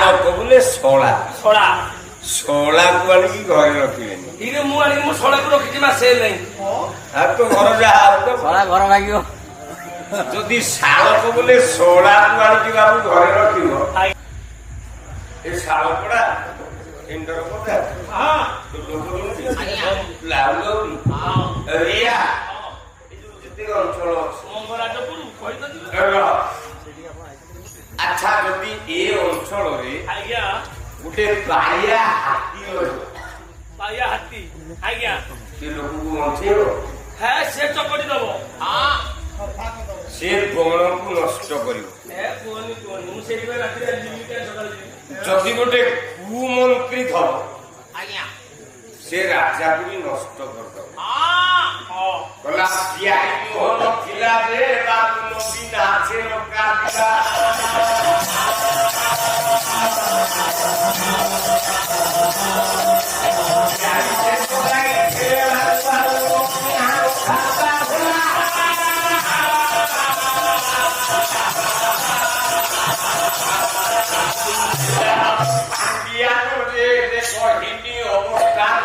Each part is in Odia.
ଶାଳକ ବୋଲେ ଶଳା ଶଳା ଶଳାକୁ ଆଣିକି ଘରେ ରଖିବେନି। ଇରେ ମୁଁ ଆଣିକି ମୋ ଶଳାକୁ ରଖିଛି ମାସେ ହେଲାଣି। ଆଉ ତ ଘର ଯାହା ଶଳା ଘର ଭାଙ୍ଗିବ। ଯଦି ଶାଳକ ବୋଲେ ଶଳାକୁ ଆଣିକି ବାବୁ ଘରେ ରଖିବ ଏ ଶାଳକଟା ଇଣ୍ଡର କଥା ରିଆ ଯେତିକି ଅଞ୍ଚଳ ଅଛି ମଙ୍ଗରାଜପୁର କହିଦେଲି। ଆଚ୍ଛା ଯଦି ଏ ଅଞ୍ଚଳରେ ଆଜ୍ଞା ଗୋଟେ ବାୟା ହାତୀ ରହିବ ବାୟା ହାତୀ ଆଜ୍ଞା ସେ ଲୋକକୁ ବଞ୍ଚେଇବ ହେ ସେ ଚକଟି ଦବ। ସେ ବଣକୁ ନଷ୍ଟ କରିବ। କୁହନି କୁହନି ମୁଁ ସେଇଥିପାଇଁ ରାତିରେ ଯିବି ସକାଳେ ଯିବି। ଯଦି ଗୋଟେ କୁମନ୍ତ୍ରୀ ଥବ ସେ ରାଜାକୁ ବି ନଷ୍ଟ କରିଦବ। କହିଲା ସିଆଇ ମୋହନ ଥିଲା ଯେ ବାବୁ ନଦୀ ନାଚେ ଲଙ୍କା କହିନି ଅବସ୍ଥାନ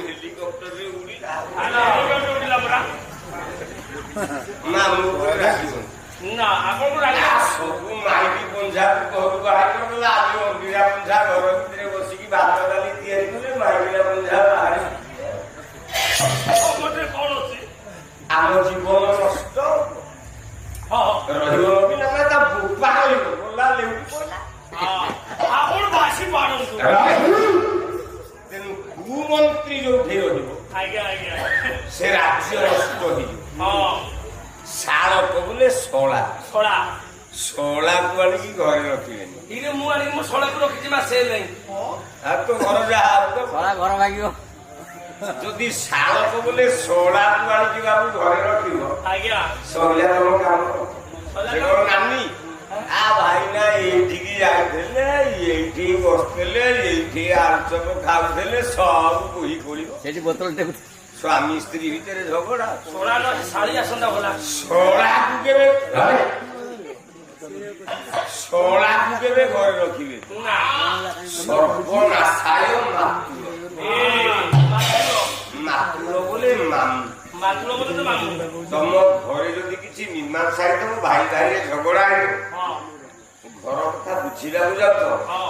ହେଲିକପ୍ଟରରେ ଉଡ଼ିଲା ନା ମୁଁ ନା ଆପଣଙ୍କୁ ରାଜା ସବୁ ମାଇକି ପଞ୍ଜାବ ଘରୁ ବାହାରି ଗଲା। ଆଜି ଅଣ୍ଡିରା ପଞ୍ଜା ଘର ଭିତରେ ବସିକି ଭାତ ଡାଲି ତିଆରି କଲେ ମାଇକିରା ପଞ୍ଜା ବାହାରି କଣ ଅଛି ଆମ ଜୀବନ ନଷ୍ଟ ରହିବ ବି ନା ତା ବୋପା ରହିବ ଗଲା ଲେଉଟି ପଡିଲା। ଆପଣ ବାସି ପାଡ଼ନ୍ତୁ। ତେଣୁ କୁମନ୍ତ୍ରୀ ଯୋଉଠି ରହିବ ଆଜ୍ଞା ଆଜ୍ଞା ସେ ରାଜ୍ୟ ନଷ୍ଟ ହେଇଯିବ। ହଁ ଶାଳକ ବୋଲେ ଶଳା ଶଳା ଶଳାକୁ ଆଣିକି ଘରେ ରଖିବେନି। ଇରେ ମୁଁ ଆଣିକି ମୋ ଶଳାକୁ ରଖିଛି ମାସେ ହେଲାଣି। ଆଉ ତ ଘର ଯାହା ଶଳା ଘର ଭାଙ୍ଗିବ। ଯଦି ଶାଳକ ବୋଲେ ଶଳାକୁ ଆଣିକି ବାବୁ ଘରେ ରଖିବ ଆଜ୍ଞା ସରିଲା ତମ କାମ। ସେ କଣ ନାନୀ ଆ ଭାଇନା ଏଇଠିକି ଯାଇଥିଲେ ଏଇଠି ବସିଥିଲେ ଏଇଠି ଆଳୁଚପ ଖାଉଥିଲେ ସବୁ ବହି ପଡିବ। ସେଠି ବୋତଲ ଟେକୁ ସ୍ୱାମୀ ସ୍ତ୍ରୀ ଭିତରେ ଝଗଡା। ଶଳା ନ ଶାଳି ଆସନ୍ତା ଭଲ ଶଳାକୁ କେବେ ଶଳାକୁ କେବେ ଘରେ ରଖିବେ ନା ସର୍ବନାଶାୟ ମାତୁର। ମାତୁର ବୋଲେ ମାମୁ। ମାତୃ ବୋଲେ ତ ମାମୁଁ। ତମ ଘରେ ଯଦି କିଛି ମୀମାଂସା ହେଇଥିବ ଭାଇ ଭାଇରେ ଝଗଡା ହେଇଥିବ ହଁ ଘର କଥା ବୁଝିବାକୁ ଯାଉଥିବ